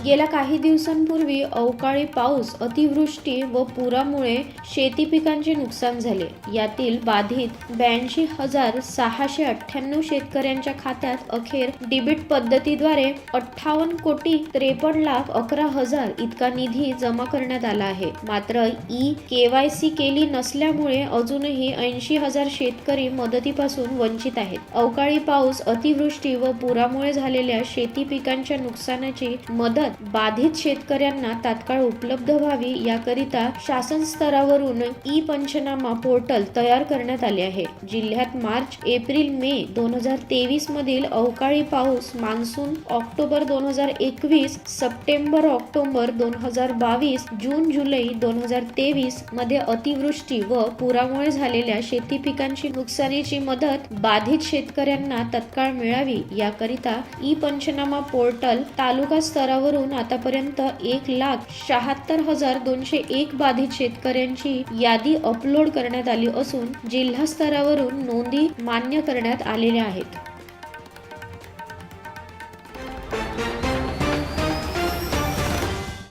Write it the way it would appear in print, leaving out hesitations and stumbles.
गेल्या काही दिवसांपूर्वी अवकाळी पाऊस, अतिवृष्टी व पुरामुळे शेती पिकांचे नुकसान झाले. यातील बाधित 82,698 शेतकऱ्यांच्या खात्यात अखेर डीबीट पद्धतीद्वारे 58,53,11,000 इतका निधी जमा करण्यात आला आहे. मात्र KYC केली नसल्यामुळे अजूनही 80,000 शेतकरी मदतीपासून वंचित आहेत. अवकाळी पाऊस, अतिवृष्टी व पुरामुळे झालेल्या शेती पिकांच्या नुकसानाची मदत बाधित शेतकऱ्यांना तात्काळ उपलब्ध व्हावी याकरिता शासन स्तरावरून पंचनामा पोर्टल तयार करण्यात आले आहे. जिल्ह्यात मार्च, एप्रिल, मे 2023 मधील अवकाळी पाऊस, मान्सून ऑक्टोबर 2021, सप्टेंबर ऑक्टोबर 2022, जून जुलै 2023 मध्ये अतिवृष्टी व पुरामुळे झालेल्या शेती पिकांची नुकसानीची मदत बाधित शेतकऱ्यांना तत्काळ मिळावी याकरिता पंचनामा पोर्टल तालुका स्तरावरून आतापर्यंत 1,76,201 बाधित शेतकऱ्यांची यादी अपलोड करण्यात आली असून जिल्हा स्तरावरून नोंदी मान्य करण्यात आलेल्या आहेत.